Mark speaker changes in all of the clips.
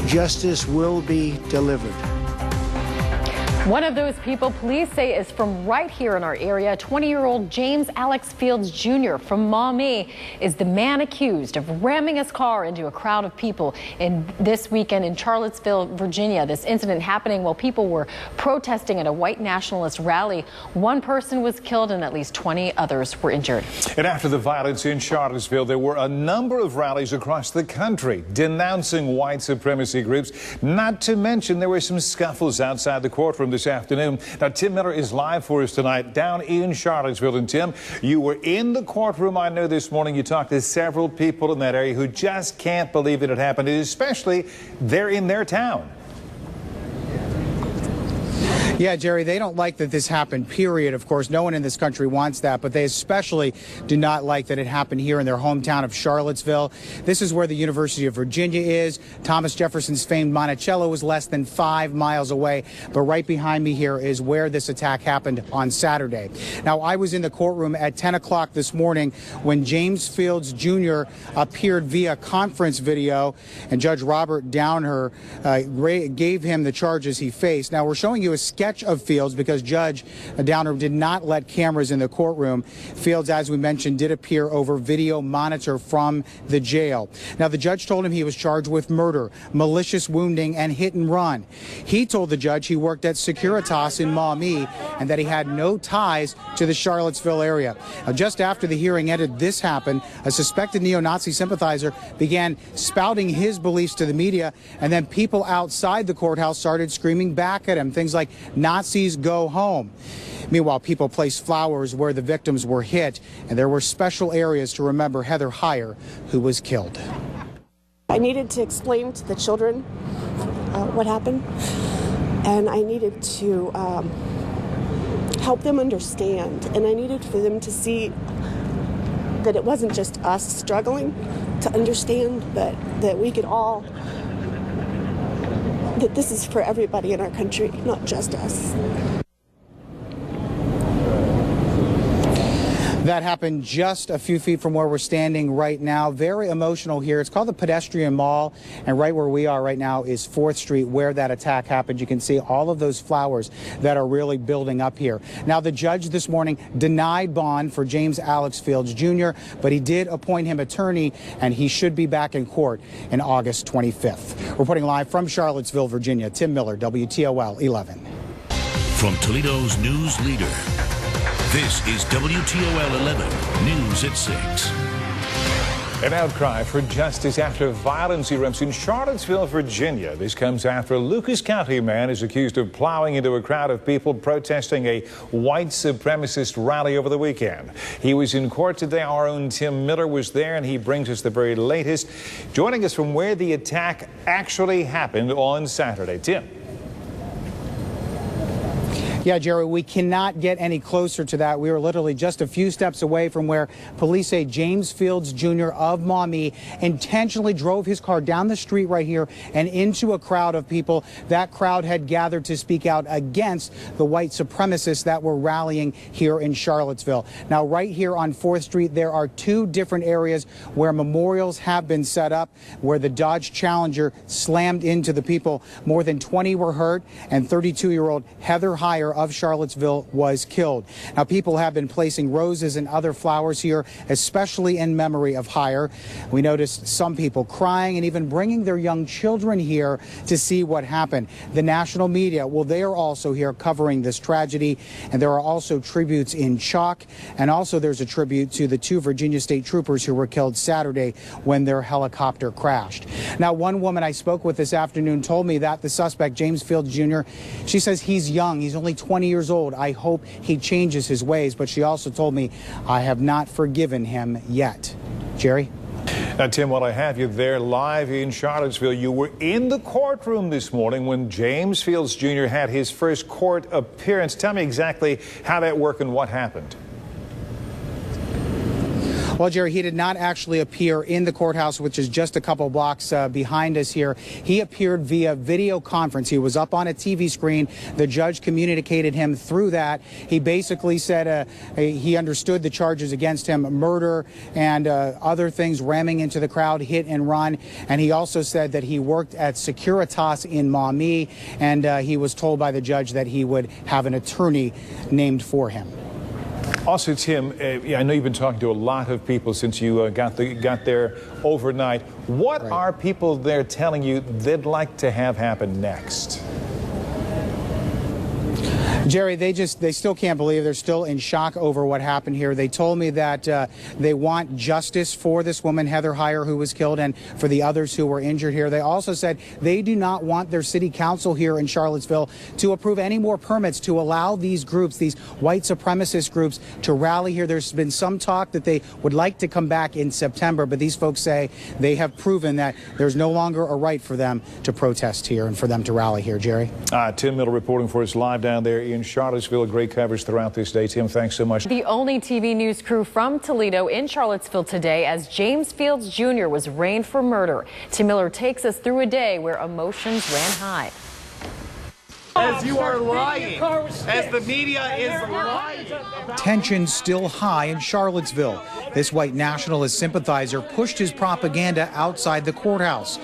Speaker 1: justice will be delivered.
Speaker 2: One of those people police say is from right here in our area. 20-year-old James Alex Fields Jr. from Maumee is the man accused of ramming his car into a crowd of people this weekend in Charlottesville, Virginia. This incident happening while people were protesting at a white nationalist rally. One person was killed and at least 20 others were injured.
Speaker 3: And after the violence in Charlottesville, there were a number of rallies across the country denouncing white supremacy groups. Not to mention there were some scuffles outside the courtroom this afternoon. Now, Tim Miller is live for us tonight down in Charlottesville. And Tim, you were in the courtroom, I know, this morning. You talked to several people in that area who just can't believe it had happened, especially they're in their town.
Speaker 4: Yeah, Jerry, they don't like that this happened, period. Of course, no one in this country wants that, but they especially do not like that it happened here in their hometown of Charlottesville. This is where the University of Virginia is. Thomas Jefferson's famed Monticello is less than 5 miles away, but right behind me here is where this attack happened on Saturday. Now, I was in the courtroom at 10 o'clock this morning when James Fields Jr. appeared via conference video, and Judge Robert Downer gave him the charges he faced. Now, we're showing you a sketch of Fields because Judge Downer did not let cameras in the courtroom. Fields, as we mentioned, did appear over video monitor from the jail. Now, the judge told him he was charged with murder, malicious wounding, and hit and run. He told the judge he worked at Securitas in Maumee and that he had no ties to the Charlottesville area. Now, just after the hearing ended, this happened. A suspected neo-Nazi sympathizer began spouting his beliefs to the media, and then people outside the courthouse started screaming back at him, things like "Nazis go home." Meanwhile, people placed flowers where the victims were hit, and there were special areas to remember Heather Heyer, who was killed.
Speaker 5: I needed to explain to the children what happened, and I needed to help them understand, and I needed for them to see that it wasn't just us struggling to understand, but that we could all, that this is for everybody in our country, not just us.
Speaker 4: That happened just a few feet from where we're standing right now. Very emotional here. It's called the Pedestrian Mall, and right where we are right now is 4th Street, where that attack happened. You can see all of those flowers that are really building up here. Now, the judge this morning denied bond for James Alex Fields Jr., but he did appoint him attorney, and he should be back in court on August 25th. Reporting live from Charlottesville, Virginia, Tim Miller, WTOL 11.
Speaker 6: From Toledo's news leader, this is WTOL 11, News at 6.
Speaker 3: An outcry for justice after violence erupts in Charlottesville, Virginia. This comes after a Lucas County man is accused of plowing into a crowd of people protesting a white supremacist rally over the weekend. He was in court today. Our own Tim Miller was there, and he brings us the very latest, joining us from where the attack actually happened on Saturday. Tim.
Speaker 4: Yeah, Jerry, we cannot get any closer to that. We were literally just a few steps away from where police say James Fields Jr. of Maumee intentionally drove his car down the street right here and into a crowd of people. That crowd had gathered to speak out against the white supremacists that were rallying here in Charlottesville. Now, right here on 4th Street, there are 2 different areas where memorials have been set up, where the Dodge Challenger slammed into the people. More than 20 were hurt, and 32-year-old Heather Heyer of Charlottesville was killed. Now, people have been placing roses and other flowers here, especially in memory of Heyer. We noticed some people crying and even bringing their young children here to see what happened. The national media, well, they are also here covering this tragedy, and there are also tributes in chalk, and also there's a tribute to the 2 Virginia state troopers who were killed Saturday when their helicopter crashed. Now, one woman I spoke with this afternoon told me that the suspect, James Fields Jr., she says he's young, he's only 20 years old. I hope he changes his ways, but she also told me, I have not forgiven him yet. Jerry?
Speaker 3: Now, Tim, while I have you there live in Charlottesville, you were in the courtroom this morning when James Fields Jr. had his first court appearance. Tell me exactly how that worked and what happened.
Speaker 4: Well, Jerry, he did not actually appear in the courthouse, which is just a couple blocks behind us here. He appeared via video conference. He was up on a TV screen. The judge communicated him through that. He basically said he understood the charges against him, murder and other things, ramming into the crowd, hit and run. And he also said that he worked at Securitas in Maumee, and he was told by the judge that he would have an attorney named for him.
Speaker 3: Also, Tim, I know you've been talking to a lot of people since you got there overnight. What are people there telling you they'd like to have happen next?
Speaker 4: Jerry, they still can't believe. They're still in shock over what happened here. They told me that they want justice for this woman, Heather Heyer, who was killed, and for the others who were injured here. They also said they do not want their city council here in Charlottesville to approve any more permits to allow these groups, these white supremacist groups, to rally here. There's been some talk that they would like to come back in September, but these folks say they have proven that there's no longer a right for them to protest here and for them to rally here. Jerry?
Speaker 3: Tim Miller reporting for us live down there in Charlottesville. Great coverage throughout this day. Tim, thanks so much.
Speaker 2: The only TV news crew from Toledo in Charlottesville today as James Fields Jr. was arraigned for murder. Tim Miller takes us through a day where emotions ran high.
Speaker 7: As you are lying, as the media is lying.
Speaker 4: Tension still high in Charlottesville. This white nationalist sympathizer pushed his propaganda outside the courthouse,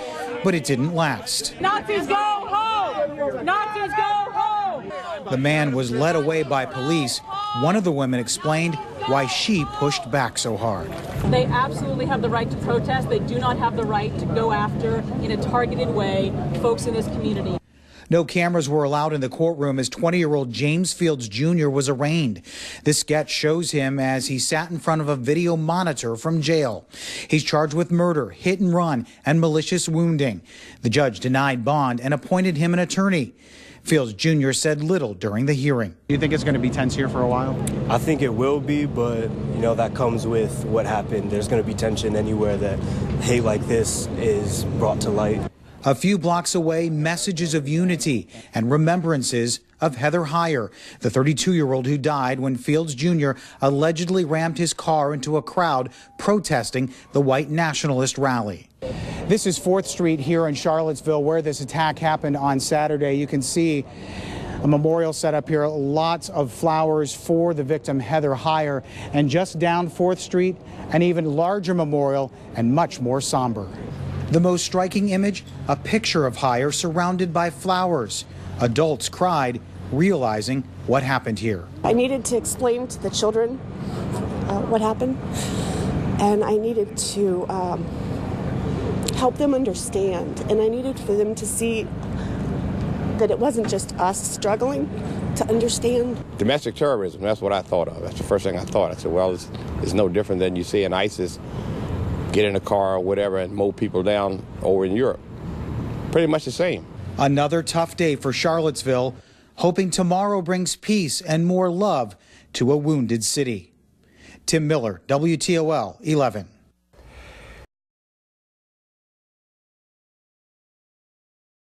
Speaker 4: but it didn't last.
Speaker 8: Nazis go home! Nazis go home!
Speaker 4: The man was led away by police. One of the women explained why she pushed back so hard.
Speaker 8: They absolutely have the right to protest. They do not have the right to go after, in a targeted way, folks in this community.
Speaker 4: No cameras were allowed in the courtroom as 20-year-old James Fields Jr. was arraigned. This sketch shows him as he sat in front of a video monitor from jail. He's charged with murder, hit and run, and malicious wounding. The judge denied bond and appointed him an attorney. Fields Jr. said little during the hearing.
Speaker 9: Do you think it's going to be tense here for a while?
Speaker 10: I think it will be, but, that comes with what happened. There's going to be tension anywhere that hate like this is brought to light.
Speaker 4: A few blocks away, messages of unity and remembrances of Heather Heyer, the 32-year-old who died when Fields Jr. allegedly rammed his car into a crowd protesting the white nationalist rally. This is 4th Street here in Charlottesville where this attack happened on Saturday. You can see a memorial set up here, lots of flowers for the victim, Heather Heyer, and just down 4th Street, an even larger memorial and much more somber. The most striking image, a picture of Heyer surrounded by flowers. Adults cried, realizing what happened here.
Speaker 5: I needed to explain to the children what happened, and I needed to help them understand, and I needed for them to see that it wasn't just us struggling to understand.
Speaker 11: Domestic terrorism, that's what I thought of. That's the first thing I thought. I said, well, it's no different than you see in ISIS get in a car or whatever and mow people down over in Europe. Pretty much the same.
Speaker 4: Another tough day for Charlottesville, hoping tomorrow brings peace and more love to a wounded city. Tim Miller, WTOL 11.